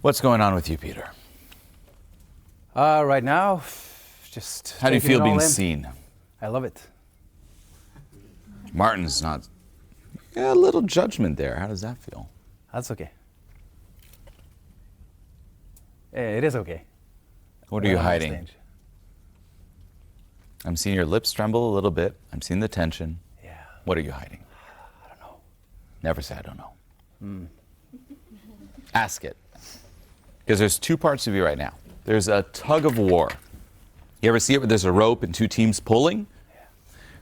What's going on with you, Peter? Right now, just How do you taking it feel all being in. seen? I love it. Martin's not... Yeah, a little judgment there. How does that feel? That's okay. It is okay. What are you On hiding? stage. I'm seeing your lips tremble a little bit. I'm seeing the tension. Yeah. What are you hiding? I don't know. Never say I don't know. Ask it. Because there's two parts of you right now. There's a tug of war. You ever see it where there's a rope and two teams pulling? Yeah.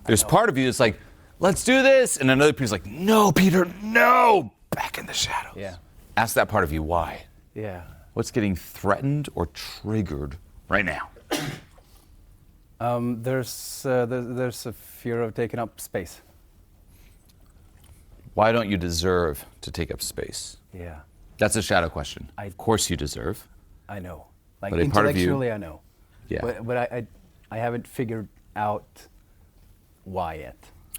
There's part of you that's like, let's do this. And another piece like, no, Peter, no. Back in the shadows. Yeah. Ask that part of you why. Yeah. What's getting threatened or triggered right now? There's a fear of taking up space. Why don't you deserve to take up space? Yeah. That's a shadow question. Of course you deserve. I know. Like But a part of you- intellectually, I know. Yeah. But I haven't figured out why yet.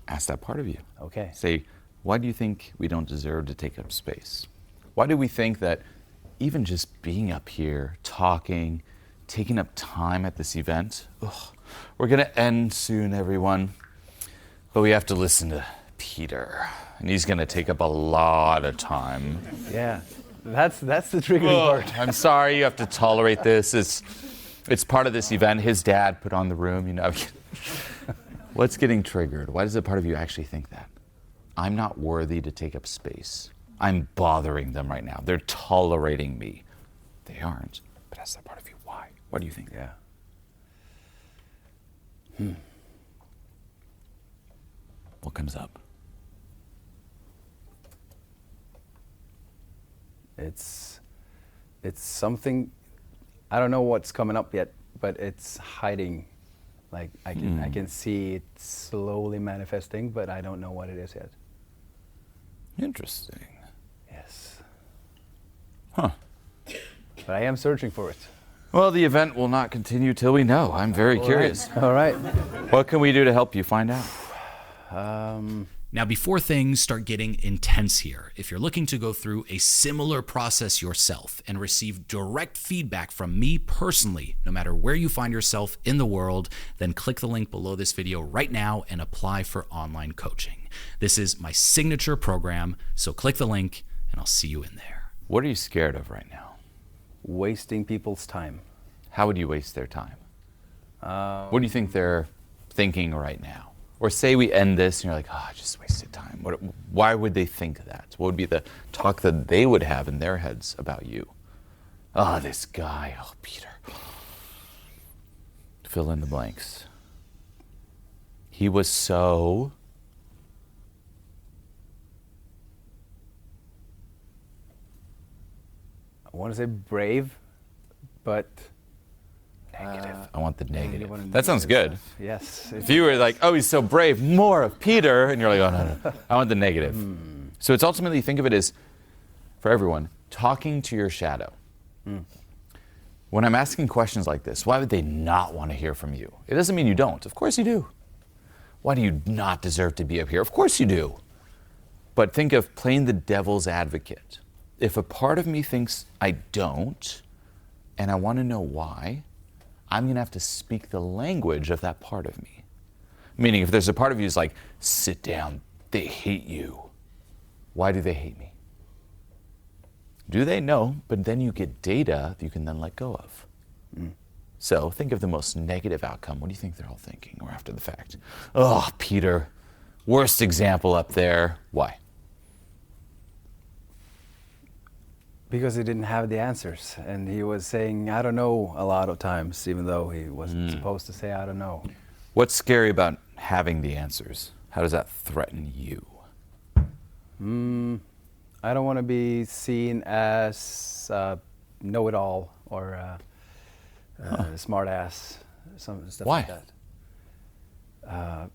Ask that part of you. Okay. Say, why do you think we don't deserve to take up space? Why do we think that even just being up here, talking, taking up time at this event, we're going to end soon, everyone, but we have to listen to Peter, and he's going to take up a lot of time. Yeah. That's the triggering part. I'm sorry you have to tolerate this. It's part of this event. His dad put on the room, you know. What's getting triggered? Why does a part of you actually think that? I'm not worthy to take up space. I'm bothering them right now. They're tolerating me. They aren't. But that's that part of you. Why? What do you think? Yeah. What comes up? It's something, I don't know what's coming up yet, but it's hiding. Like I can see it slowly manifesting, but I don't know what it is yet. Interesting. Yes. Huh. But I am searching for it. Well, the event will not continue till we know. I'm very curious. All right. What can we do to help you find out? Now, before things start getting intense here, if you're looking to go through a similar process yourself and receive direct feedback from me personally, no matter where you find yourself in the world, then click the link below this video right now and apply for online coaching. This is my signature program, so click the link and I'll see you in there. What are you scared of right now? Wasting people's time. How would you waste their time? What do you think they're thinking right now? Or say we end this and you're like, I just wasted time. Why would they think that? What would be the talk that they would have in their heads about you? This guy, Peter. Fill in the blanks. He was so... I want to say brave, but Negative. I want the you negative. want That sounds good. stuff. Yes. If you were like, he's so brave, more of Peter, and you're like, no. I want the negative. So it's ultimately, think of it as, for everyone, talking to your shadow. When I'm asking questions like this, why would they not want to hear from you? It doesn't mean you don't. Of course you do. Why do you not deserve to be up here? Of course you do. But think of playing the devil's advocate. If a part of me thinks I don't, and I want to know why, I'm going to have to speak the language of that part of me. Meaning, if there's a part of you who's like, sit down, they hate you. Why do they hate me? Do they? No, but then you get data that you can then let go of. So think of the most negative outcome. What do you think they're all thinking, or after the fact? Peter, worst example up there. Why? Because he didn't have the answers, and he was saying, I don't know a lot of times, even though he wasn't supposed to say, I don't know. What's scary about having the answers? How does that threaten you? I don't want to be seen as know-it-all or smartass, some stuff Why? like that.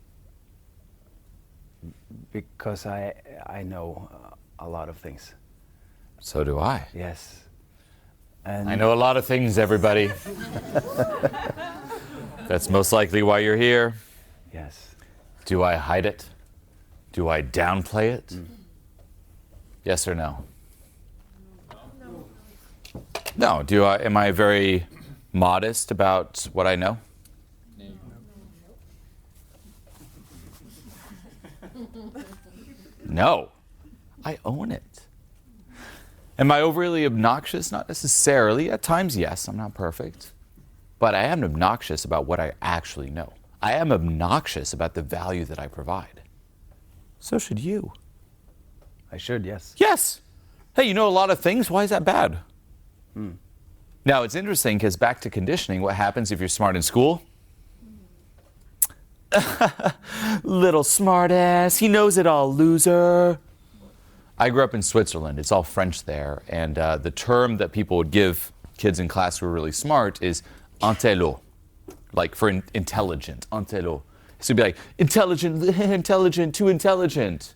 Because I know a lot of things. So do I. Yes. And I know a lot of things, everybody. That's most likely why you're here. Yes. Do I hide it? Do I downplay it? Yes or no? No. No. Am I very modest about what I know? No. I own it. Am I overly obnoxious? Not necessarily. At times, yes. I'm not perfect. But I am obnoxious about what I actually know. I am obnoxious about the value that I provide. So should you. I should, yes. Yes. Hey, you know a lot of things. Why is that bad? Now, it's interesting because back to conditioning, what happens if you're smart in school? Little smartass. He knows it all, loser. I grew up in Switzerland. It's all French there. And the term that people would give kids in class who were really smart is intello, like for intelligent, intello. So it'd be like, intelligent, intelligent, too intelligent,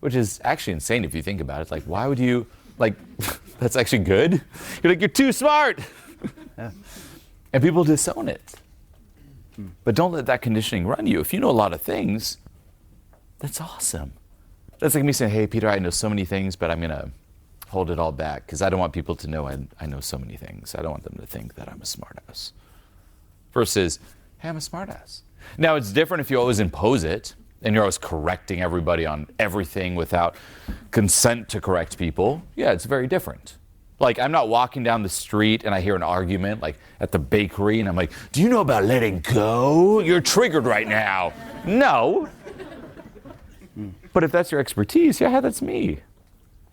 which is actually insane if you think about it. It's like, why would you, like, that's actually good? You're like, you're too smart. Yeah. And people disown it. But don't let that conditioning run you. If you know a lot of things, that's awesome. That's like me saying, hey, Peter, I know so many things, but I'm going to hold it all back because I don't want people to know I know so many things. I don't want them to think that I'm a smartass. Versus, hey, I'm a smartass. Now, it's different if you always impose it and you're always correcting everybody on everything without consent to correct people. Yeah, it's very different. Like, I'm not walking down the street and I hear an argument, like at the bakery, and I'm like, do you know about letting go? You're triggered right now. No. But if that's your expertise, yeah, that's me.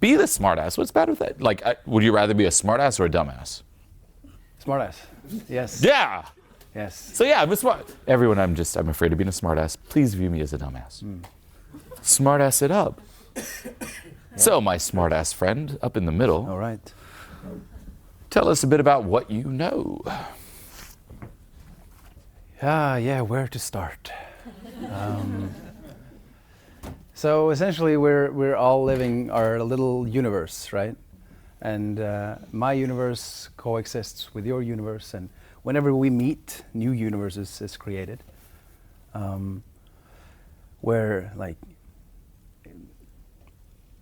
Be the smartass. What's bad with that? Like, would you rather be a smartass or a dumbass? Smartass. Yes. Yeah. Yes. So yeah, I'm a smart. Everyone, I'm afraid of being a smartass. Please view me as a dumbass. Smartass it up. Yeah. So, my smartass friend, up in the middle. All right. Tell us a bit about what you know. Yeah, where to start? So essentially, we're all living our little universe, right? And my universe coexists with your universe, and whenever we meet, new universes is created. Where, like,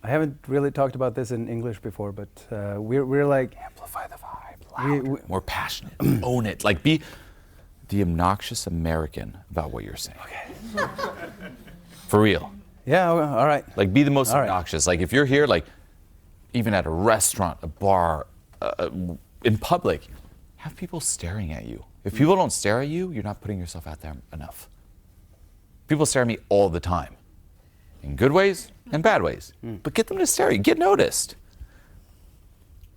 I haven't really talked about this in English before, but we're like, amplify the vibe, louder, more passionate, own it. Like, be the obnoxious American about what you're saying. Okay. For real. Yeah, all right. Like, be the most All obnoxious. Like, if you're here, like, even at a restaurant, a bar, in public, have people staring at you. If people don't stare at you, you're not putting yourself out there enough. People stare at me all the time. In good ways and bad ways. But get them to stare at you. Get noticed.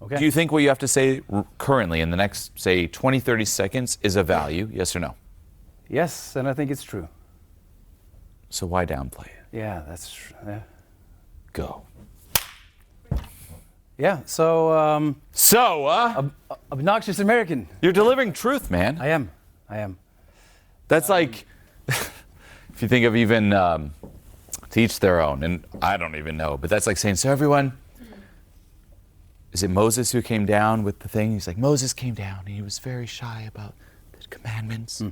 Okay. Do you think what you have to say currently in the next, say, 20, 30 seconds is of value? Yes or no? Yes, and I think it's true. So why downplay it? Yeah, that's true. Yeah. Go. Yeah, so... obnoxious American. You're delivering truth, man. I am. That's like, if you think of even... to each their own, and I don't even know, but that's like saying, so everyone, is it Moses who came down with the thing? He's like, Moses came down, and he was very shy about the commandments.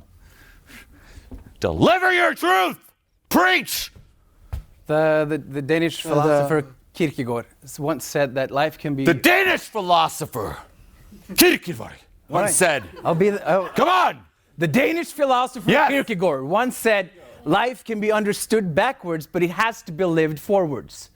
Deliver your truth! Preach! The Danish philosopher Kierkegaard once said that life can be... The Danish philosopher Kierkegaard once said... Come on! The Danish philosopher Kierkegaard once said... Life can be understood backwards, but it has to be lived forwards,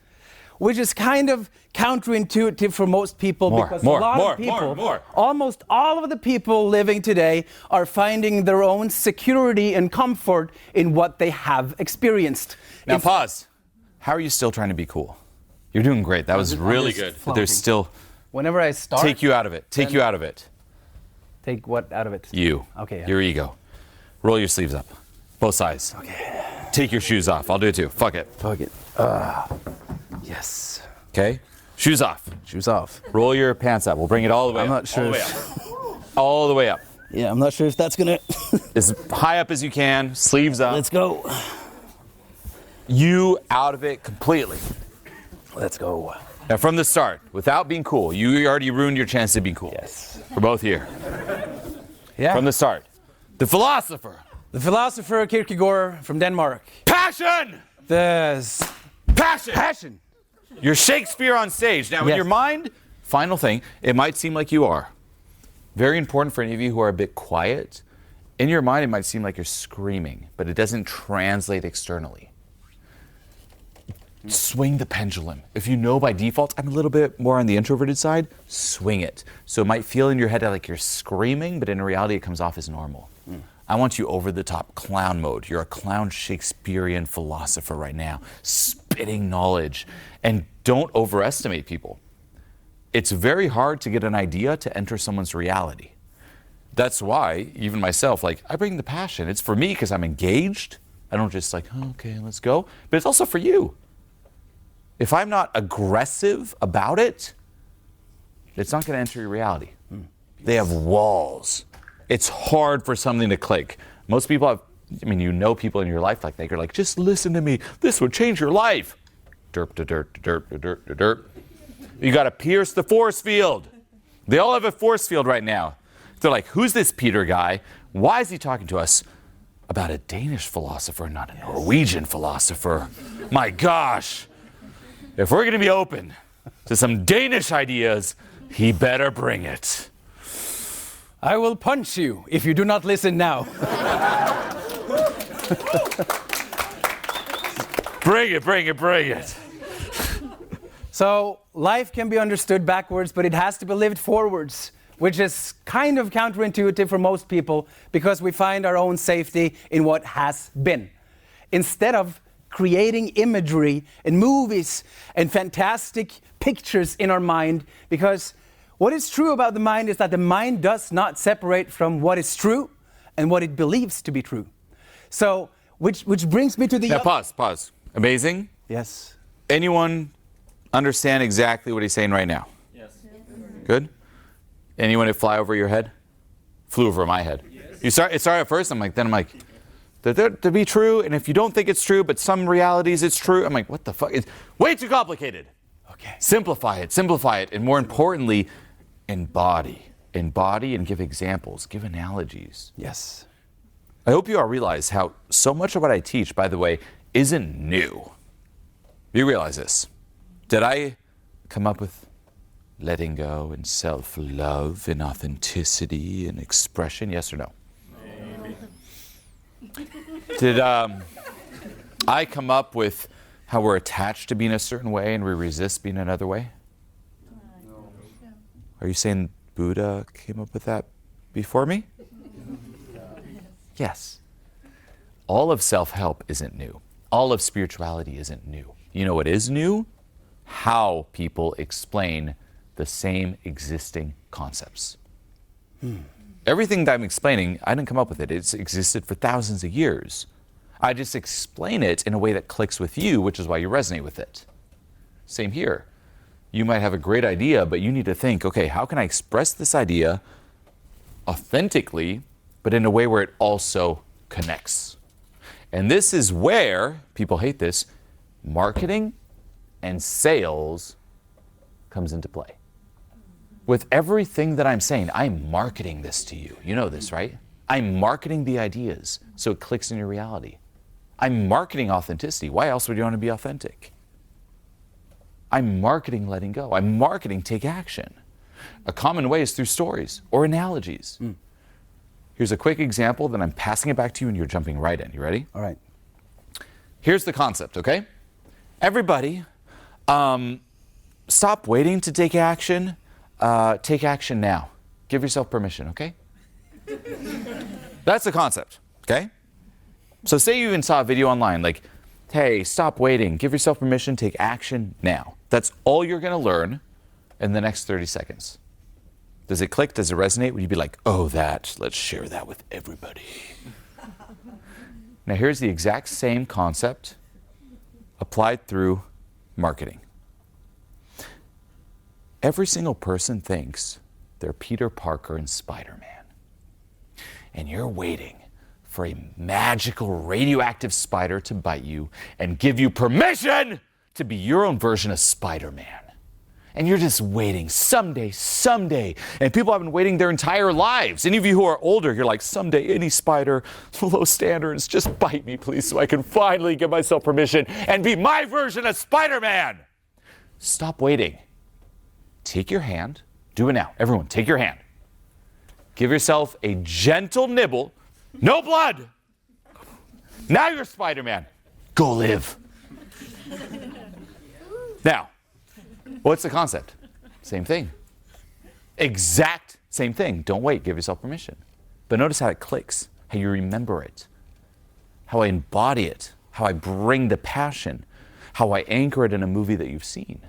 which is kind of counterintuitive for most people because a lot of people, almost all of the people living today are finding their own security and comfort in what they have experienced. Now pause. How are you still trying to be cool? You're doing great. That was really good. But there's still... Whenever I start... Take you out of it. Take you out of it. Take what out of it? You. Okay. Your ego. Roll your sleeves up. Both sides. Okay. Take your shoes off. I'll do it too. Fuck it. Yes. Okay. Shoes off. Shoes off. Roll your pants up. We'll bring it all the way up. I'm not sure. All the way up. All the way up. Yeah, I'm not sure if that's gonna... As high up as you can. Sleeves up. Let's go. You out of it completely. Let's go. Now from the start, without being cool, you already ruined your chance to be cool. Yes. We're both here. Yeah. From the start. The philosopher. The philosopher Kierkegaard from Denmark. Passion! Passion! You're Shakespeare on stage. Now, in your mind, final thing, it might seem like you are. Very important for any of you who are a bit quiet. In your mind, it might seem like you're screaming, but it doesn't translate externally. Swing the pendulum. If you know by default, I'm a little bit more on the introverted side, swing it. So it might feel in your head like you're screaming, but in reality, it comes off as normal. I want you over the top clown mode. You're a clown Shakespearean philosopher right now, spitting knowledge. And don't overestimate people. It's very hard to get an idea to enter someone's reality. That's why, even myself, like, I bring the passion. It's for me because I'm engaged. I don't just like, oh, okay, let's go. But it's also for you. If I'm not aggressive about it, it's not going to enter your reality. They have walls. It's hard for something to click. Most people have, you know people in your life like that. You're like, just listen to me. This would change your life. Derp, da, derp, da, derp, da, derp, da, derp. You got to pierce the force field. They all have a force field right now. They're like, who's this Peter guy? Why is he talking to us about a Danish philosopher, not a Norwegian philosopher? My gosh. If we're going to be open to some Danish ideas, he better bring it. I will punch you if you do not listen now. Bring it, bring it, bring it. So life can be understood backwards, but it has to be lived forwards, which is kind of counterintuitive for most people because we find our own safety in what has been. Instead of creating imagery and movies and fantastic pictures in our mind, because what is true about the mind is that the mind does not separate from what is true and what it believes to be true. So, which brings me to the... Now pause. Amazing? Yes. Anyone understand exactly what he's saying right now? Yes. Good? Anyone that fly over your head? Flew over my head. Yes. It started at first, I'm like, to be true, and if you don't think it's true, but some realities it's true, I'm like, what the fuck? It's way too complicated. Okay. Simplify it, and more importantly, embody and give examples, give analogies. Yes. I hope you all realize how so much of what I teach, by the way, isn't new. You realize this. Did I come up with letting go and self-love and authenticity and expression? Yes or no? Did I come up with how we're attached to being a certain way and we resist being another way? No. Are you saying Buddha came up with that before me? Yes. All of self-help isn't new. All of spirituality isn't new. You know what is new? How people explain the same existing concepts. Everything that I'm explaining, I didn't come up with it. It's existed for thousands of years. I just explain it in a way that clicks with you, which is why you resonate with it. Same here. You might have a great idea, but you need to think, okay, how can I express this idea authentically, but in a way where it also connects? And this is where, people hate this, marketing and sales comes into play. With everything that I'm saying, I'm marketing this to you. You know this, right? I'm marketing the ideas so it clicks in your reality. I'm marketing authenticity. Why else would you want to be authentic? I'm marketing letting go. I'm marketing take action. A common way is through stories or analogies. Here's a quick example, then I'm passing it back to you and you're jumping right in. You ready? All right. Here's the concept, okay? Everybody, stop waiting to take action. Take action now. Give yourself permission, okay? That's the concept, okay? So say you even saw a video online like, hey, stop waiting. Give yourself permission. Take action now. That's all you're going to learn in the next 30 seconds. Does it click? Does it resonate? Would you be like, oh, let's share that with everybody? Now here's the exact same concept applied through marketing. Every single person thinks they're Peter Parker and Spider-Man. And you're waiting for a magical radioactive spider to bite you and give you permission to be your own version of Spider-Man. And you're just waiting, someday. And people have been waiting their entire lives. Any of you who are older, you're like, someday any spider, low standards, just bite me, please, so I can finally give myself permission and be my version of Spider-Man. Stop waiting. Take your hand. Do it now. Everyone, take your hand. Give yourself a gentle nibble. No blood. Now you're Spider-Man. Go live. Now, what's the concept? Same thing. Exact same thing. Don't wait. Give yourself permission. But notice how it clicks, how you remember it, how I embody it, how I bring the passion, how I anchor it in a movie that you've seen.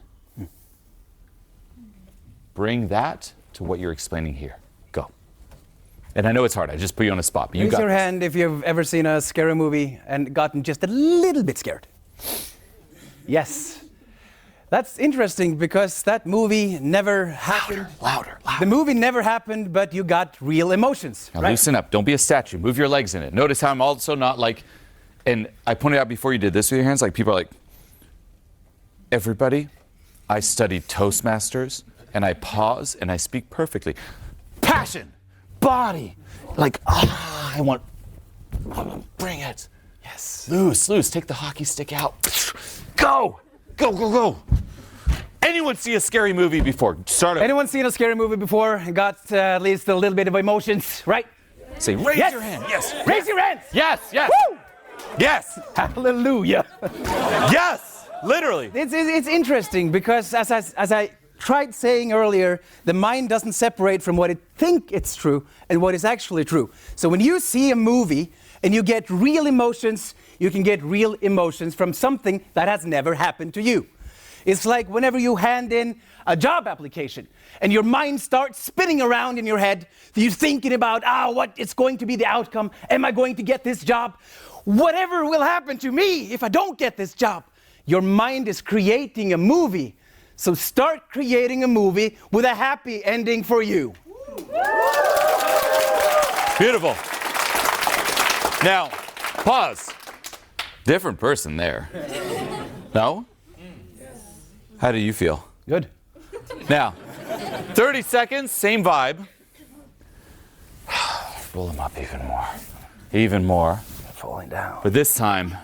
Bring that to what you're explaining here. Go. And I know it's hard. I just put you on a spot. But you Raise got your this. hand if you've ever seen a scary movie and gotten just a little bit scared. Yes. That's interesting because that movie never happened. Louder. The movie never happened, but you got real emotions. Now right? loosen up. Don't be a statue. Move your legs in it. Notice how I'm also not like, and I pointed out before you did this with your hands, like people are like, everybody, I studied Toastmasters, and I pause, and I speak perfectly. Passion, body, like, I want, bring it. Yes. Loose, take the hockey stick out. Go. Anyone see a scary movie before? Start it. Anyone seen a scary movie before and got at least a little bit of emotions, right? Say, raise Yes. your hand. Yes. Raise your hands. Yes. Woo! Yes. Hallelujah. Yes. Literally. It's interesting because as I tried saying earlier, the mind doesn't separate from what it thinks it's true and what is actually true. So when you see a movie and you get real emotions, you can get real emotions from something that has never happened to you. It's like whenever you hand in a job application and your mind starts spinning around in your head, you're thinking about, what is going to be the outcome? Am I going to get this job? Whatever will happen to me if I don't get this job? Your mind is creating a movie. So start creating a movie with a happy ending for you. Beautiful. Now, pause. Different person there. No? How do you feel? Good. Now, 30 seconds, same vibe. Roll them up even more. Even more. Falling down. But this time,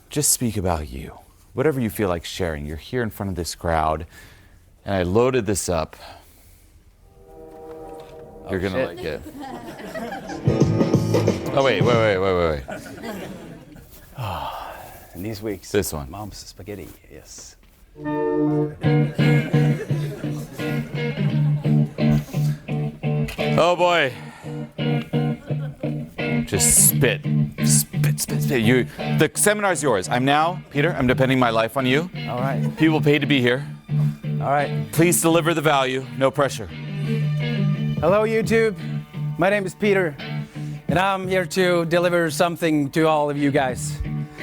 just speak about you. Whatever you feel like sharing. You're here in front of this crowd, and I loaded this up. You're gonna like it. Oh, wait. In these weeks. This one. Mom's spaghetti, yes. Oh boy. Just spit. You, the seminar's yours. Peter, I'm depending my life on you. All right. People paid to be here. All right. Please deliver the value, no pressure. Hello, YouTube. My name is Peter, and I'm here to deliver something to all of you guys.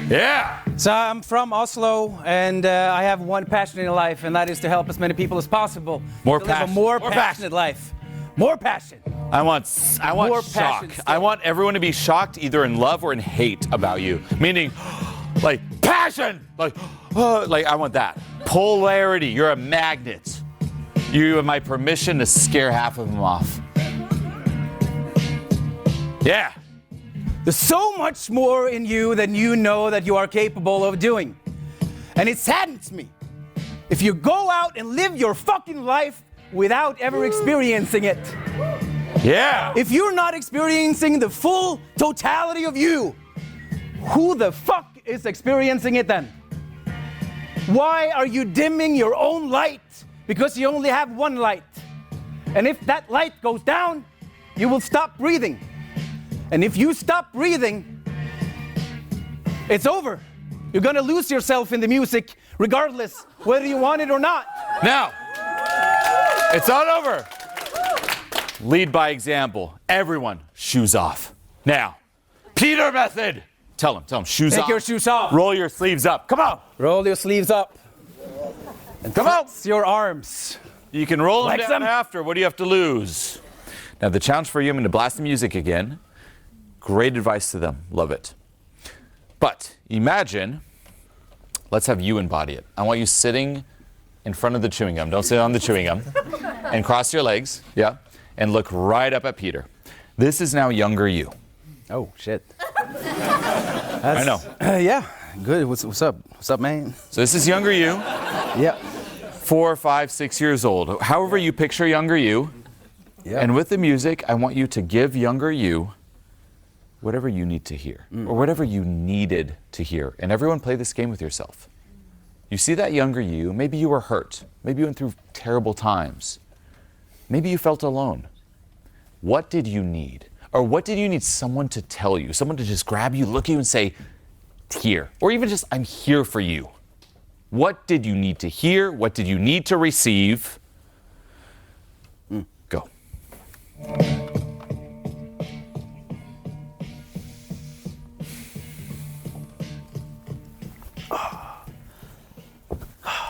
Yeah! So I'm from Oslo, and I have one passion in life, and that is to help as many people as possible More to live passion. a more More passionate life. More passion. I want More shock. passion still. I want everyone to be shocked either in love or in hate about you. Meaning, like, passion! Like I want that. Polarity. You're a magnet. You have my permission to scare half of them off. Yeah. There's so much more in you than you know that you are capable of doing. And it saddens me if you go out and live your fucking life without ever experiencing it. Yeah. If you're not experiencing the full totality of you, who the fuck is experiencing it then? Why are you dimming your own light? Because you only have one light. And if that light goes down, you will stop breathing. And if you stop breathing, it's over. You're gonna lose yourself in the music, regardless whether you want it or not. Now, it's not over. Lead by example. Everyone, shoes off. Now, Peter method. Tell him, shoes off. Take your shoes off. Roll your sleeves up. Come on. Roll your sleeves up. And Come on. flex your arms. You can roll them Flex down them. after. What do you have to lose? Now, the challenge for you, I'm going to blast the music again. Great advice to them. Love it. But imagine, let's have you embody it. I want you sitting in front of the chewing gum. Don't sit on the chewing gum. And cross your legs. Yeah. And look right up at Peter. This is now younger you. Oh, shit. I know. Yeah, good. What's up? What's up, man? So this is younger you. Yeah. 4, 5, 6 years old. However you picture younger you. Yeah. And with the music, I want you to give younger you whatever you need to hear, or whatever you needed to hear. And everyone play this game with yourself. You see that younger you, maybe you were hurt, maybe you went through terrible times, maybe you felt alone. What did you need? Or what did you need someone to tell you? Someone to just grab you, look at you and say, here. Or even just, I'm here for you. What did you need to hear? What did you need to receive? Go.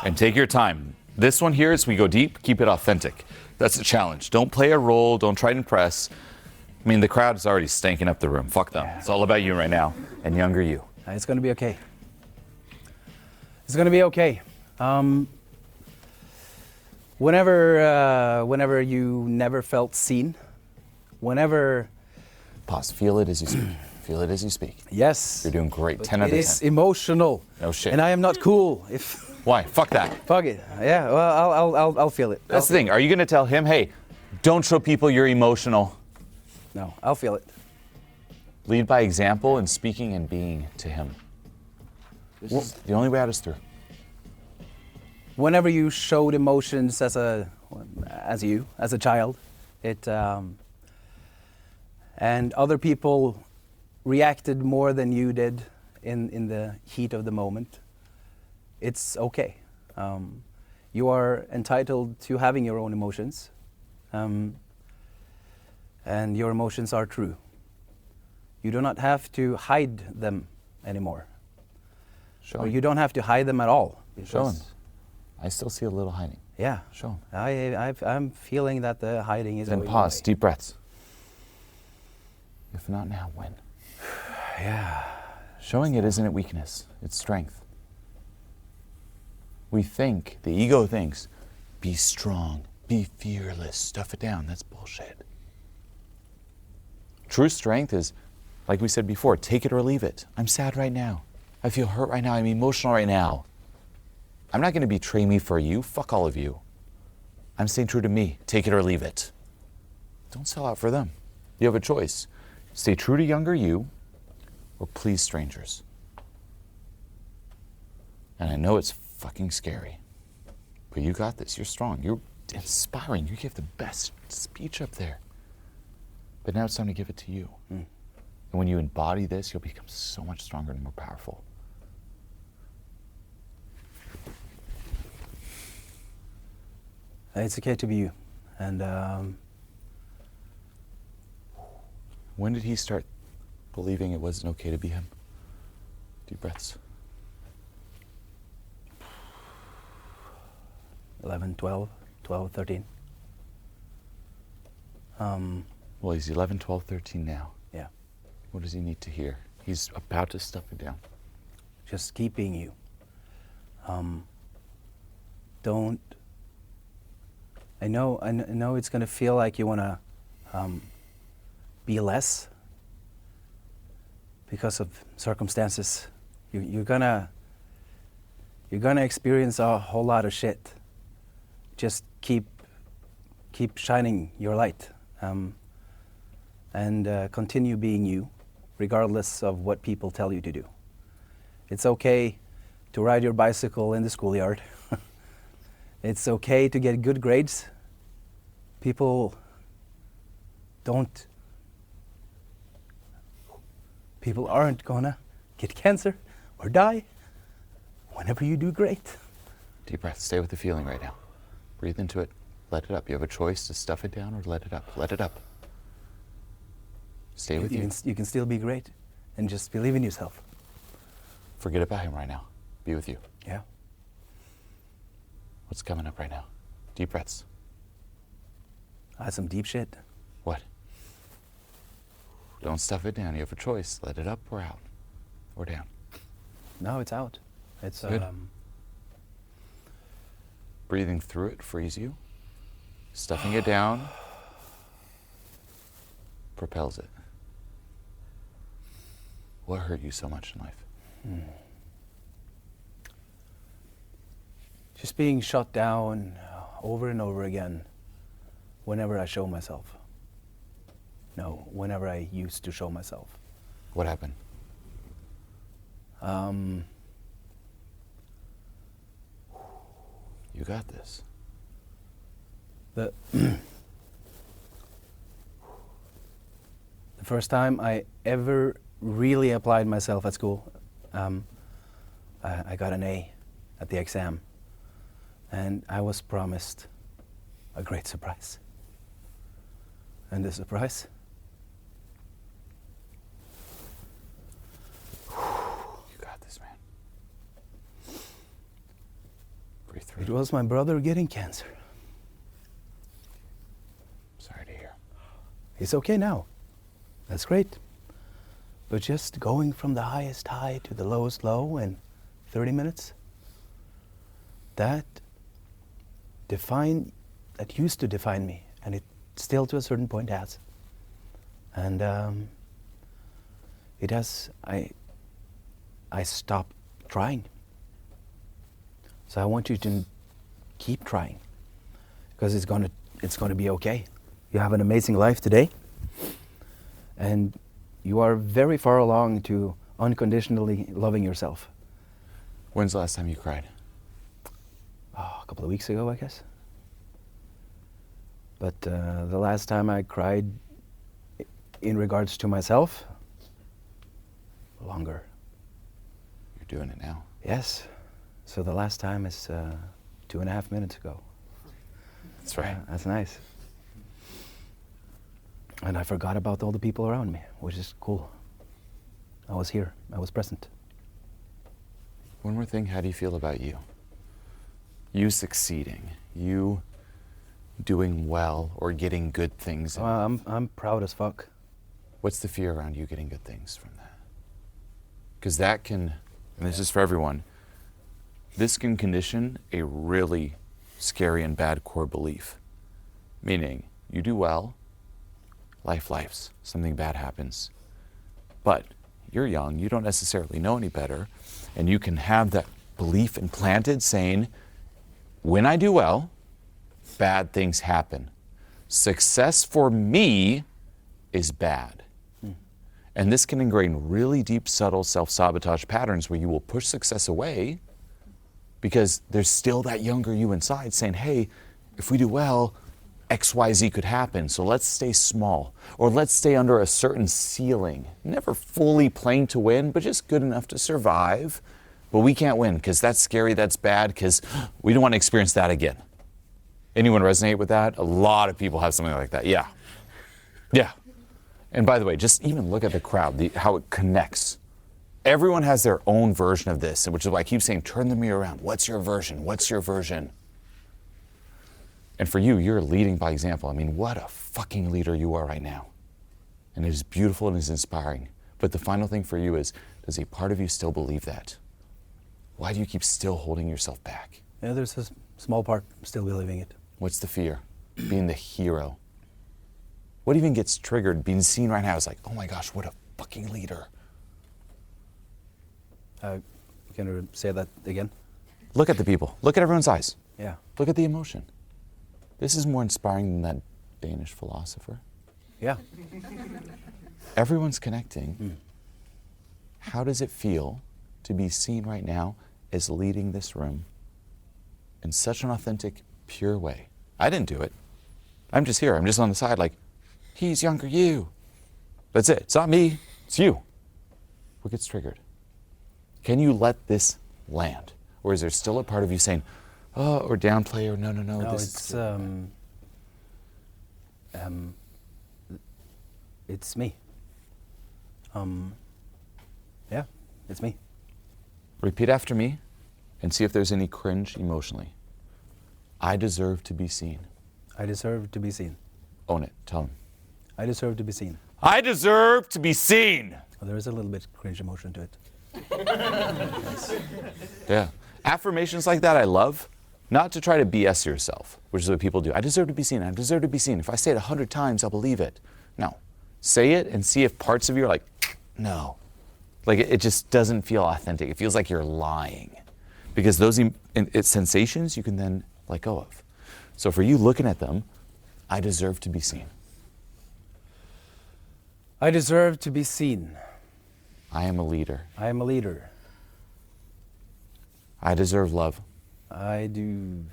And take your time. This one here is we go deep, keep it authentic. That's the challenge. Don't play a role, don't try to impress. I mean, the crowd is already stanking up the room. Fuck them. It's all about you right now and younger you. It's going to be okay. It's going to be okay. Whenever you never felt seen, whenever... Pause. Feel it as you speak. Feel it as you speak. Yes. You're doing great. 10 out of 10. It is emotional. No shit. And I am not cool if... Why? Fuck that. Fuck it. Yeah, well, I'll feel it. That's the thing. Are you going to tell him, hey, don't show people you're emotional? No, I'll feel it. Lead by example and speaking and being to him. The only way out is through. Whenever you showed emotions as a child, and other people reacted more than you did in the heat of the moment, it's okay. You are entitled to having your own emotions, and your emotions are true. You do not have to hide them anymore. Show Or him. you don't have to hide them at all. Show him. I still see a little hiding. Yeah. Show him. I'm feeling that the hiding is Then going pause. away. Deep breaths. If not now, when? Yeah. Showing it isn't a weakness. It's strength. We think, the ego thinks, be strong, be fearless, stuff it down. That's bullshit. True strength is, like we said before, take it or leave it. I'm sad right now. I feel hurt right now. I'm emotional right now. I'm not going to betray me for you. Fuck all of you. I'm staying true to me. Take it or leave it. Don't sell out for them. You have a choice. Stay true to younger you or please strangers. And I know it's fucking scary, but you got this. You're strong. You're inspiring. You give the best speech up there. But now it's time to give it to you. And when you embody this, you'll become so much stronger and more powerful. It's okay to be you. And When did he start believing it wasn't okay to be him? Deep breaths. 11, 12, 13. Well, he's 11, 12, 13 now. Yeah. What does he need to hear? He's about to stuff it down. Just keep being you. Don't. I know it's gonna feel like you wanna be less because of circumstances. You're gonna experience a whole lot of shit. Just keep shining your light, and continue being you, regardless of what people tell you to do. It's okay to ride your bicycle in the schoolyard. It's okay to get good grades. People aren't gonna get cancer or die whenever you do great. Deep breath. Stay with the feeling right now. Breathe into it. Let it up. You have a choice to stuff it down or let it up. Let it up. Stay with you. You can still be great and just believe in yourself. Forget about him right now. Be with you. Yeah. What's coming up right now? Deep breaths. That's some deep shit. What? Don't stuff it down. You have a choice. Let it up or out. Or down. No, it's out. It's Good. Breathing through it frees you. Stuffing it down propels it. What hurt you so much in life? Just being shut down over and over again Whenever I show myself. No, whenever I used to show myself. What happened? You got this. The first time I ever really applied myself at school, I got an A at the exam, and I was promised a great surprise. And the surprise? You got this, man. Breathe through. It was my brother getting cancer. Sorry to hear. He's okay now. That's great. But just going from the highest high to the lowest low in 30 minutes, that used to define me, and it still to a certain point has. And it has, I stopped trying. So I want you to keep trying, because it's gonna be okay. You have an amazing life today, and you are very far along to unconditionally loving yourself. When's the last time you cried? Oh, a couple of weeks ago, I guess. But the last time I cried in regards to myself, longer. You're doing it now. Yes. So the last time is 2.5 minutes ago. That's right. That's nice. And I forgot about all the people around me, which is cool. I was here. I was present. One more thing, how do you feel about you? You succeeding, you doing well or getting good things. I'm proud as fuck. What's the fear around you getting good things from that? Because that can, and this is for everyone, this can condition a really scary and bad core belief. Meaning, you do well, life's, something bad happens. But you're young, you don't necessarily know any better, and you can have that belief implanted saying, when I do well, bad things happen. Success for me is bad. And this can ingrain really deep, subtle self-sabotage patterns where you will push success away because there's still that younger you inside saying, hey, if we do well, X, Y, Z could happen, so let's stay small, or let's stay under a certain ceiling. Never fully playing to win, but just good enough to survive. But we can't win because that's scary, that's bad, because we don't want to experience that again. Anyone resonate with that? A lot of people have something like that. Yeah. Yeah. And by the way, just even look at the crowd, how it connects. Everyone has their own version of this, which is why I keep saying, turn the mirror around. What's your version? What's your version? And for you, you're leading by example. I mean, what a fucking leader you are right now. And it is beautiful and it is inspiring. But the final thing for you is, does a part of you still believe that? Why do you keep still holding yourself back? Yeah, there's a small part still believing it. What's the fear? Being the hero. What even gets triggered? Being seen right now is like, oh my gosh, what a fucking leader. Can you say that again? Look at the people. Look at everyone's eyes. Yeah. Look at the emotion. This is more inspiring than that Danish philosopher. Yeah. Everyone's connecting. How does it feel to be seen right now as leading this room in such an authentic, pure way? I didn't do it. I'm just here. I'm just on the side like, he's younger you. That's it. It's not me. It's you. What gets triggered? Can you let this land? Or is there still a part of you saying, oh, or downplay, or no. No, this it's it's me. Yeah, it's me. Repeat after me and see if there's any cringe emotionally. I deserve to be seen. I deserve to be seen. Own it. Tell them. I deserve to be seen. I deserve to be seen. Well, there is a little bit cringe emotion to it. Yes. Yeah. Affirmations like that I love. Not to try to BS yourself, which is what people do. I deserve to be seen. I deserve to be seen. If I say it 100 times, I'll believe it. No. Say it and see if parts of you are like, no. Like it just doesn't feel authentic. It feels like you're lying. Because those sensations you can then let go of. So for you looking at them, I deserve to be seen. I deserve to be seen. I am a leader. I am a leader. I deserve love. I do.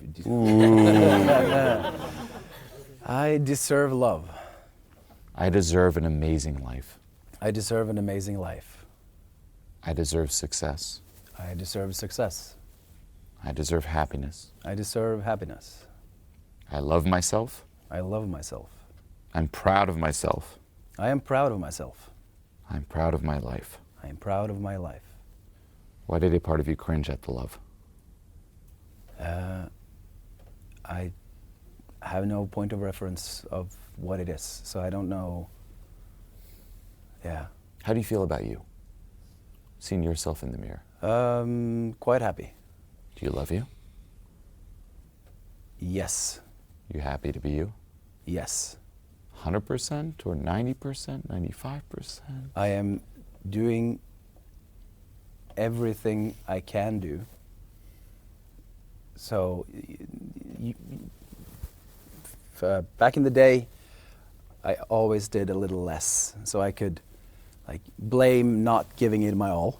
I deserve love. I deserve an amazing life. I deserve an amazing life. I deserve success. I deserve success. I deserve happiness. I deserve happiness. I love myself. I love myself. I'm proud of myself. I am proud of myself. I'm proud of my life. I am proud of my life. Why did a part of you cringe at the love? I have no point of reference of what it is, so I don't know. Yeah. How do you feel about you? Seeing yourself in the mirror. Quite happy. Do you love you? Yes. You happy to be you? Yes. 100% or 90%, 95%? I am doing everything I can do. So, back in the day, I always did a little less, so I could like blame not giving it my all.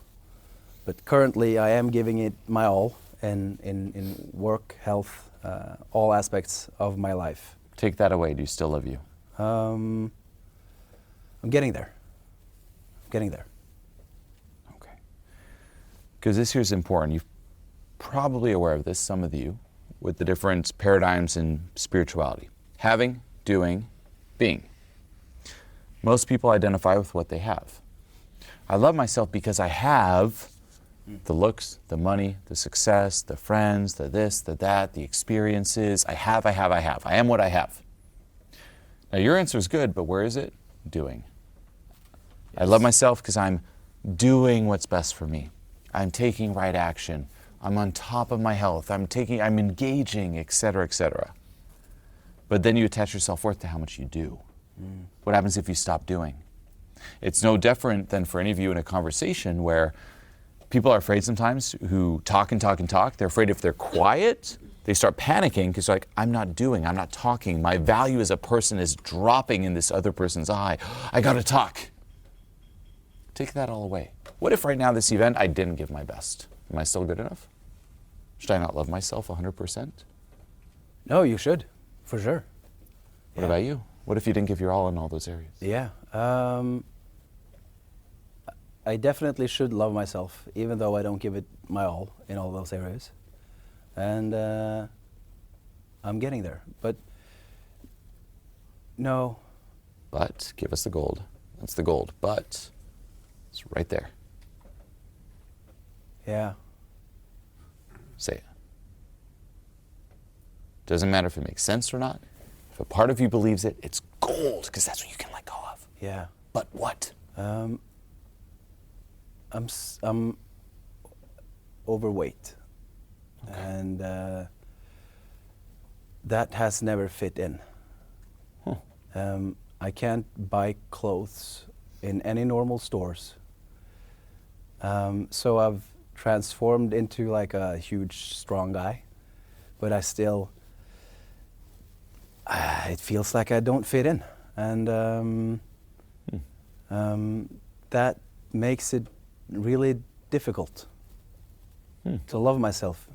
But currently, I am giving it my all in work, health, all aspects of my life. Take that away. Do you still love you? I'm getting there. I'm getting there. Okay. Because this here is important. You're probably aware of this, some of you, with the different paradigms in spirituality. Having, doing, being. Most people identify with what they have. I love myself because I have the looks, the money, the success, the friends, the this, the that, the experiences. I have. I am what I have. Now your answer is good, but where is it? Doing. Yes. I love myself because I'm doing what's best for me. I'm taking right action. I'm on top of my health. I'm engaging, etc., etc. But then you attach your self-worth to how much you do. What happens if you stop doing? It's no different than for any of you in a conversation where people are afraid sometimes who talk and talk and talk. They're afraid if they're quiet, they start panicking because they're like, I'm not doing, I'm not talking. My value as a person is dropping in this other person's eye. I gotta talk. Take that all away. What if right now this event I didn't give my best? Am I still good enough? Should I not love myself 100%? No, you should, for sure. What about you? What if you didn't give your all in all those areas? Yeah. I definitely should love myself, even though I don't give it my all in all those areas. And I'm getting there. But no. But, give us the gold. That's the gold. But, it's right there. Yeah. Say it. Doesn't matter if it makes sense or not. If a part of you believes it, it's gold, because that's what you can let go of. Yeah. But what? I'm overweight. Okay. And that has never fit in. Huh. I can't buy clothes in any normal stores. So I've transformed into like a huge, strong guy, but I still, it feels like I don't fit in. And that makes it really difficult to love myself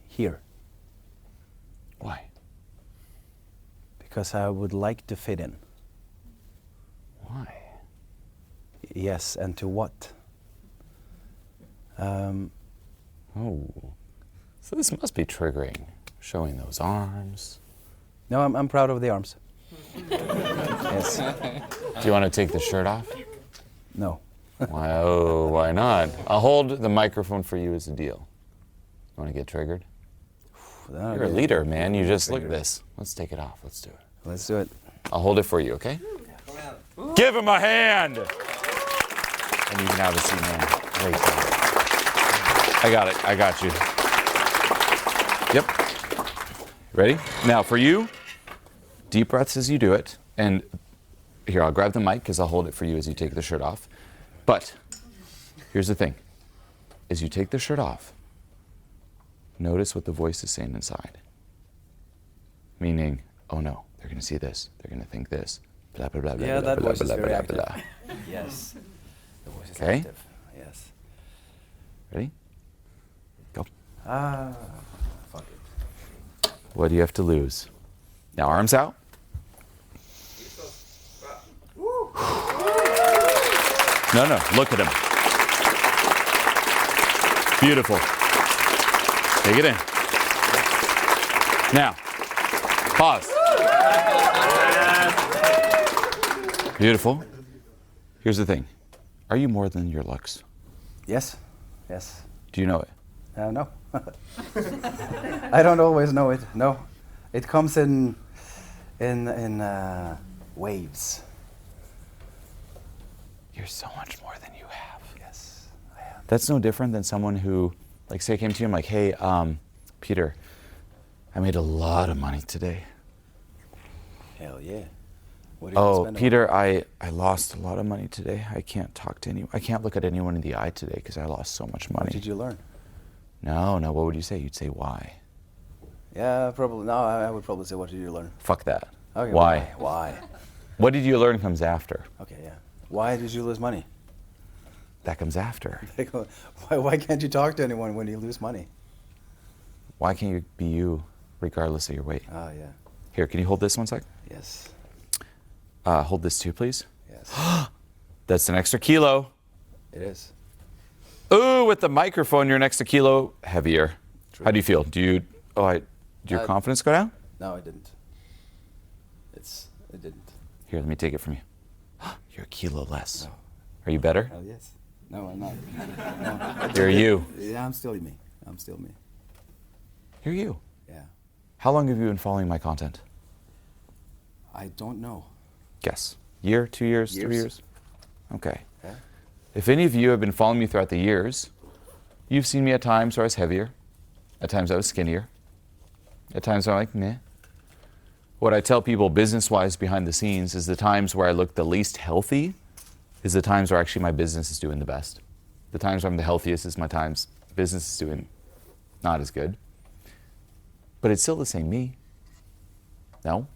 here. Why? Because I would like to fit in. Why? Yes, and to what? So this must be triggering, showing those arms. No, I'm proud of the arms. Yes. Do you want to take the shirt off? No. Why, oh, why not? I'll hold the microphone for you as a deal. You want to get triggered? You're a leader, man. You just look at this. Let's take it off. Let's do it. Let's do it. I'll hold it for you, okay? Give him a hand! And you can have a seat, man. Great job. I got it. I got you. Yep. Ready? Now, for you, deep breaths as you do it. And here, I'll grab the mic because I'll hold it for you as you take the shirt off. But here's the thing. As you take the shirt off, notice what the voice is saying inside. Meaning, oh no, they're going to see this, they're going to think this, blah, blah, blah, blah, Yeah, blah, that blah, voice is blah, very blah, active. blah. Yes. The voice is Okay. active. Yes. Ready? Go. Fuck it. What do you have to lose? Now arms out. No, look at him. Beautiful. Take it in. Now, pause. Beautiful. Here's the thing. Are you more than your looks? Yes. Yes. Do you know it? No. I don't always know it. No. It comes in waves. You're so much more than you have. Yes, I am. That's no different than someone who, like, say, came to you and like, hey, Peter, I made a lot of money today. Hell yeah. What did you spend on? Peter, I lost a lot of money today. I can't talk to anyone. I can't look at anyone in the eye today because I lost so much money. What did you learn? No. What would you say? You'd say why? Yeah, probably. No, I would probably say, what did you learn? Fuck that. Okay. Why? Why? What did you learn comes after. Okay, yeah. Why did you lose money? That comes after. Why can't you talk to anyone when you lose money? Why can't you be you regardless of your weight? Oh, yeah. Here, can you hold this one sec? Yes. Hold this too, please. Yes. That's an extra kilo. It is. Ooh, with the microphone, you're an extra kilo heavier. True. How do you feel? Did your confidence go down? No, it didn't. It didn't. Here, let me take it from you. You're a kilo less. No. Are you better? Oh, yes. No, I'm not. No. You're you. Yeah, I'm still me. I'm still me. You're you. Yeah. How long have you been following my content? I don't know. Guess. Year, 2 years, 3 Years. years? Okay. Yeah. If any of you have been following me throughout the years, you've seen me at times where I was heavier, at times I was skinnier, at times I'm like, meh. What I tell people business-wise behind the scenes is the times where I look the least healthy is the times where actually my business is doing the best. The times where I'm the healthiest is my times business is doing not as good. But it's still the same me. No?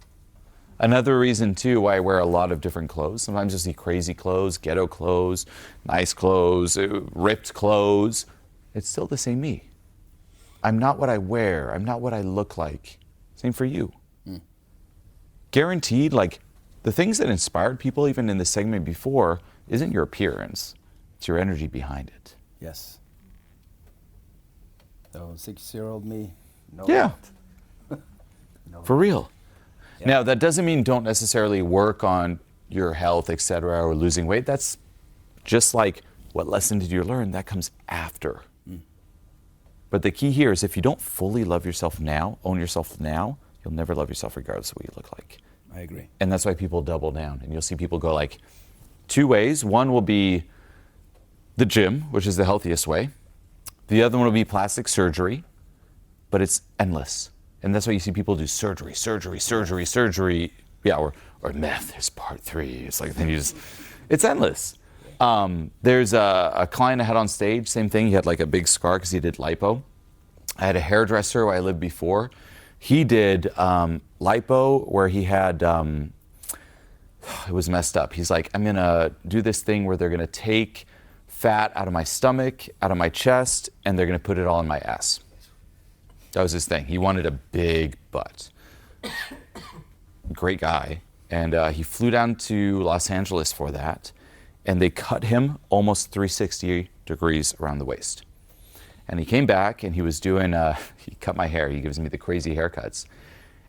Another reason, too, why I wear a lot of different clothes. Sometimes you'll see crazy clothes, ghetto clothes, nice clothes, ripped clothes. It's still the same me. I'm not what I wear. I'm not what I look like. Same for you. Guaranteed, like, the things that inspired people, even in the segment before, isn't your appearance. It's your energy behind it. Yes. So 6-year-old me. No. Yeah. No. For real. Yeah. Now, that doesn't mean don't necessarily work on your health, etc., or losing weight. That's just like, what lesson did you learn? That comes after. But the key here is if you don't fully love yourself now, own yourself now, you'll never love yourself regardless of what you look like. I agree. And that's why people double down. And you'll see people go like 2 ways. One will be the gym, which is the healthiest way. The other one will be plastic surgery, but it's endless. And that's why you see people do surgery. Yeah, or meth is part 3. It's like, then you just, it's endless. There's a client I had on stage, same thing. He had like a big scar because he did lipo. I had a hairdresser where I lived before. He did lipo where he had, it was messed up. He's like, I'm gonna do this thing where they're gonna take fat out of my stomach, out of my chest, and they're gonna put it all in my ass. That was his thing. He wanted a big butt. Great guy. And he flew down to Los Angeles for that. And they cut him almost 360 degrees around the waist. And he came back and he was doing, he cut my hair. He gives me the crazy haircuts.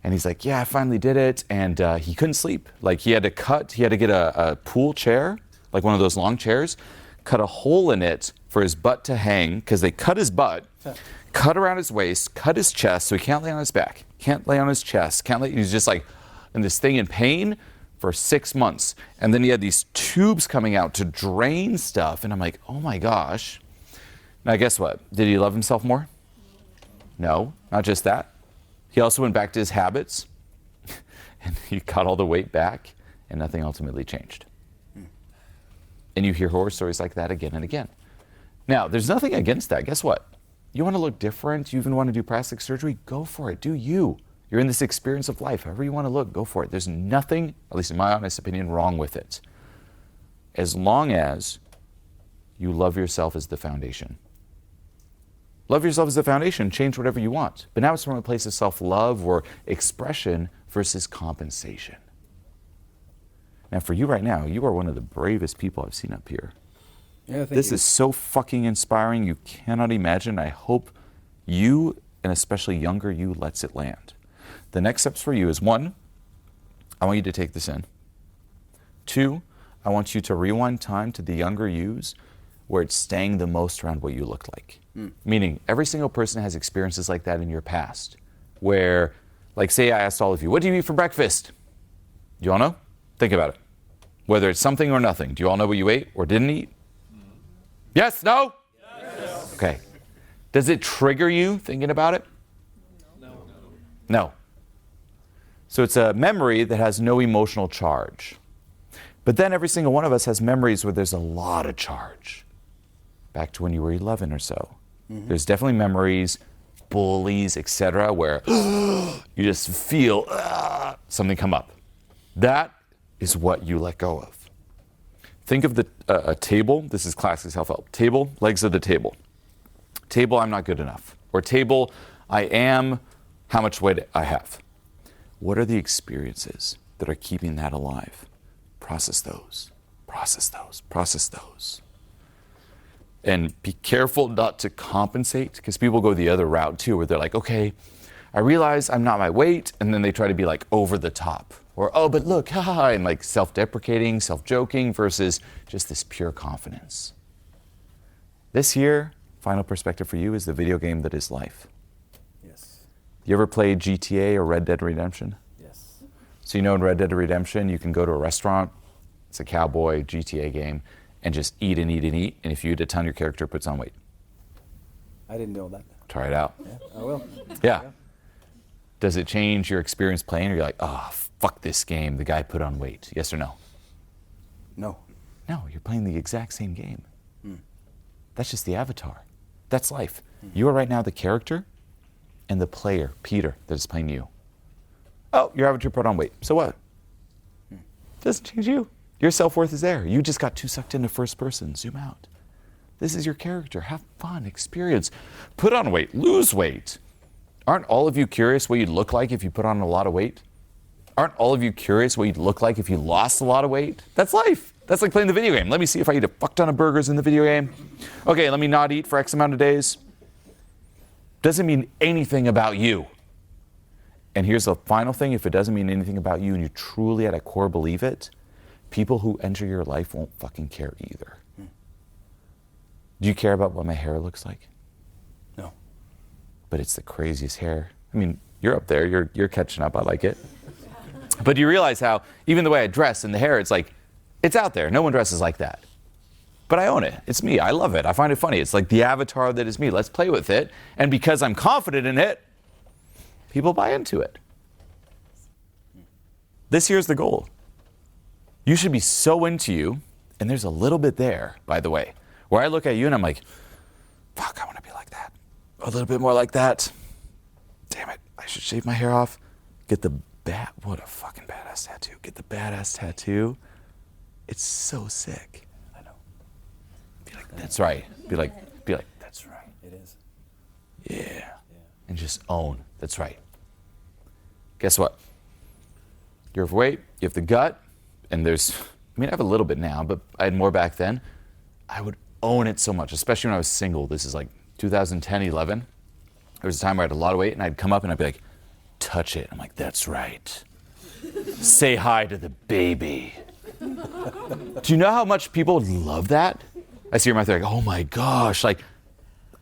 And he's like, yeah, I finally did it. And he couldn't sleep. Like he had to get a pool chair, like one of those long chairs, cut a hole in it for his butt to hang, because they cut his butt, cut around his waist, cut his chest, so he can't lay on his back, can't lay on his chest, he's just like in this thing in pain for 6 months. And then he had these tubes coming out to drain stuff. And I'm like, oh my gosh. Now guess what? Did he love himself more? No, not just that. He also went back to his habits and he cut all the weight back and nothing ultimately changed. And you hear horror stories like that again and again. Now, there's nothing against that. Guess what? You want to look different? You even want to do plastic surgery? Go for it. Do you. You're in this experience of life. However you want to look, go for it. There's nothing, at least in my honest opinion, wrong with it. As long as you love yourself as the foundation. Love yourself as the foundation, change whatever you want. But now it's from a place of self-love or expression versus compensation. Now for you right now, you are one of the bravest people I've seen up here. Yeah, This is so fucking inspiring, you cannot imagine. I hope you, and especially younger you, lets it land. The next steps for you is 1, I want you to take this in. 2, I want you to rewind time to the younger yous where it's staying the most around what you looked like. Meaning, every single person has experiences like that in your past. Where, like say I asked all of you, what do you eat for breakfast? Do you all know? Think about it. Whether it's something or nothing. Do you all know what you ate or didn't eat? Yes? No? Yes. Okay. Does it trigger you thinking about it? No. So it's a memory that has no emotional charge. But then every single one of us has memories where there's a lot of charge. Back to when you were 11 or so. There's definitely memories, bullies, etc., where you just feel something come up. That is what you let go of. Think of a table. This is classic self-help. Table, legs of the table. Table, I'm not good enough. Or table, I am how much weight I have. What are the experiences that are keeping that alive? Process those. Process those. Process those. And be careful not to compensate, because people go the other route too, where they're like, okay, I realize I'm not my weight, and then they try to be like over the top. Or, oh, but look, haha, and like self-deprecating, self-joking versus just this pure confidence. This year, final perspective for you is the video game that is life. Yes. You ever played GTA or Red Dead Redemption? Yes. So you know in Red Dead Redemption, you can go to a restaurant, it's a cowboy GTA game, and just eat and eat and eat, and if you eat a ton, your character puts on weight. I didn't know that. Try it out. Yeah, I will. Yeah. Does it change your experience playing, or you're like, oh, fuck this game, the guy put on weight? Yes or no? No. No, you're playing the exact same game. That's just the avatar. That's life. You are right now the character and the player, Peter, that is playing you. Oh, your avatar put on weight. So what? Doesn't change you. Your self-worth is there. You just got too sucked into first person. Zoom out. This is your character. Have fun, experience. Put on weight, lose weight. Aren't all of you curious what you'd look like if you put on a lot of weight? Aren't all of you curious what you'd look like if you lost a lot of weight? That's life. That's like playing the video game. Let me see if I eat a fuck ton of burgers in the video game. Okay, let me not eat for X amount of days. Doesn't mean anything about you. And here's the final thing, if it doesn't mean anything about you and you truly at a core believe it, people who enter your life won't fucking care either. Do you care about what my hair looks like? No. But it's the craziest hair. I mean, you're up there, you're catching up, I like it. But you realize how, even the way I dress and the hair, it's like, it's out there. No one dresses like that. But I own it. It's me. I love it. I find it funny. It's like the avatar that is me. Let's play with it. And because I'm confident in it, people buy into it. This year's the goal. You should be so into you, and there's a little bit there, by the way, where I look at you and I'm like, fuck, I want to be like that. A little bit more like that. Damn it, I should shave my hair off. Get the what a fucking badass tattoo. Get the badass tattoo. It's so sick. I know. Be like, that's right. Be like, that's right. It is. Yeah. And just own, that's right. Guess what? You're overweight, you have the gut, and I have a little bit now, but I had more back then. I would own it so much, especially when I was single. This is like 2010, 11. There was a time where I had a lot of weight, and I'd come up and I'd be like, touch it. I'm like, that's right. Say hi to the baby. Do you know how much people would love that? I see your mouth, they're like, oh my gosh. Like,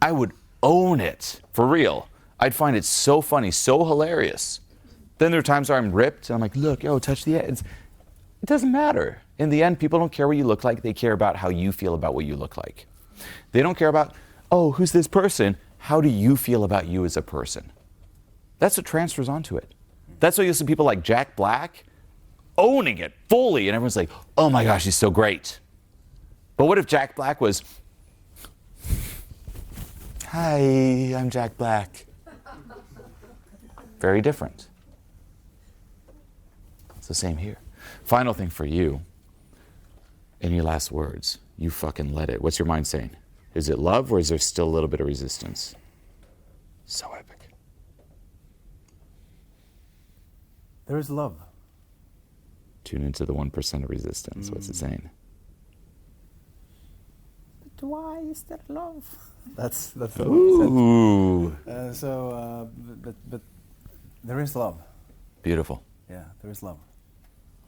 I would own it, for real. I'd find it so funny, so hilarious. Then there are times where I'm ripped, and I'm like, look, yo, touch the ends. It doesn't matter. In the end, people don't care what you look like. They care about how you feel about what you look like. They don't care about, oh, who's this person? How do you feel about you as a person? That's what transfers onto it. That's why you see people like Jack Black owning it fully, and everyone's like, oh my gosh, he's so great. But what if Jack Black was, hi, I'm Jack Black. Very different. So same here. Final thing for you, any last words? You fucking let it. What's your mind saying? Is it love or is there still a little bit of resistance? So epic. There is love. Tune into the 1% of resistance. What's it saying? But why is there love? That's the Ooh. but there is love. Beautiful. Yeah, there is love.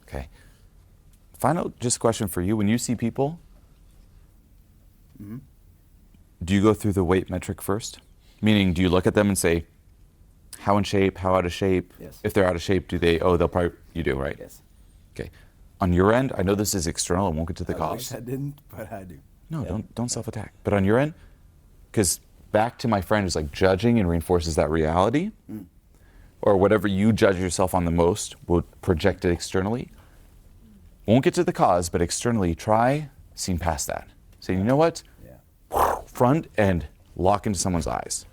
Okay. Final just question for you. When you see people, do you go through the weight metric first? Meaning, do you look at them and say, how in shape, how out of shape? Yes. If they're out of shape, they'll probably, you do, right? Yes. Okay. On your end, I know this is external, I won't get to the I cause. wish I didn't, but I do. No, don't self-attack. But on your end, because back to my friend who's like judging and reinforces that reality, or whatever you judge yourself on the most will project it externally. Won't get to the cause, but externally try seeing past that. Saying, you know what? Yeah. Front and lock into someone's eyes.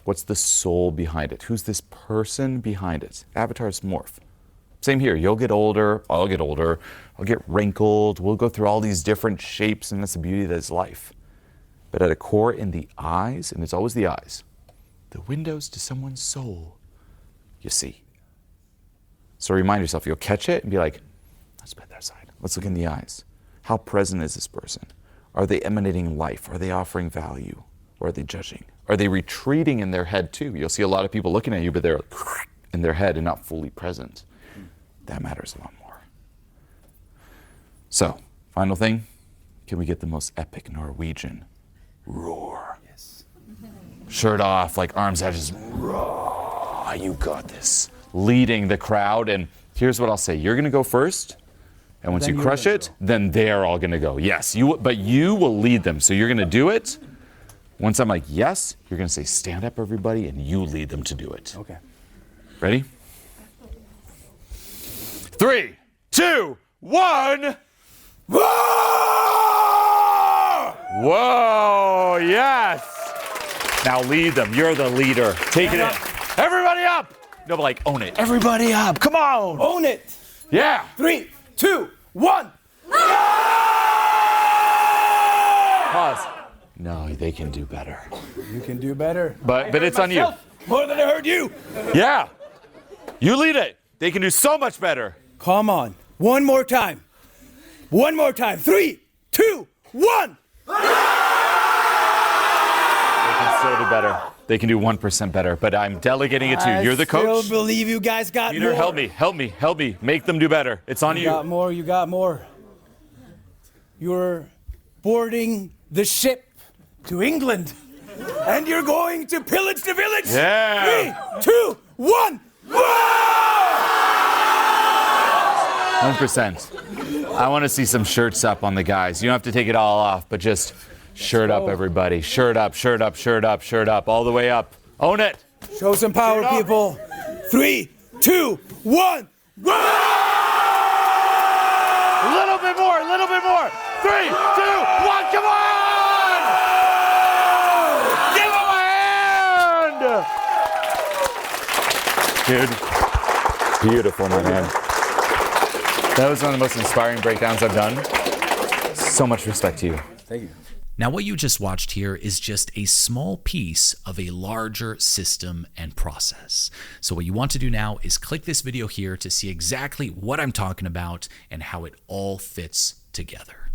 What's the soul behind it? Who's this person behind it? Avatars morph. Same here. You'll get older. I'll get older. I'll get wrinkled. We'll go through all these different shapes, and that's the beauty that is life. But at a core, in the eyes, and it's always the eyes, the windows to someone's soul, you see. So remind yourself, you'll catch it and be like, let's put that aside. Let's look in the eyes. How present is this person? Are they emanating life? Are they offering value? Or are they judging? Are they retreating in their head too? You'll see a lot of people looking at you, but they're in their head and not fully present. That matters a lot more. So, final thing, can we get the most epic Norwegian roar? Yes. Shirt off, like arms out, just roar. You got this. Leading the crowd, and here's what I'll say. You're gonna go first, and once Then you you're crush gonna it, go. then they're all gonna go. Yes, but you will lead them. So you're gonna do it. Once I'm like, yes, you're gonna say, stand up everybody, and you lead them to do it. Okay. Ready? 3, 2, 1. Whoa! Whoa, yes. Now lead them. You're the leader. Take it in. Everybody up. No, but like, own it. Everybody up. Come on. Own it. Yeah. 3, 2, 1. Pause. No, they can do better. You can do better. But it's on you. More than I heard you. Yeah. You lead it. They can do so much better. Come on. One more time. One more time. 3, 2, 1. They can still do better. They can do 1% better, but I'm delegating it to you. You're the coach. I still believe you guys got Peter, more. help me. Make them do better. It's on you. You got more. You got more. You're boarding the ship to England, and you're going to pillage the village. Yeah. 3, 2, 1. 1%. I want to see some shirts up on the guys. You don't have to take it all off, but just shirt up, everybody. Shirt up, shirt up, shirt up, shirt up, all the way up. Own it. Show some power, people. 3, 2, 1. A little bit more, a little bit more. 3, 2, 1, come on! Give him a hand! Dude, beautiful, my man. That was one of the most inspiring breakdowns I've done. So much respect to you. Thank you. Now, what you just watched here is just a small piece of a larger system and process. So what you want to do now is click this video here to see exactly what I'm talking about and how it all fits together.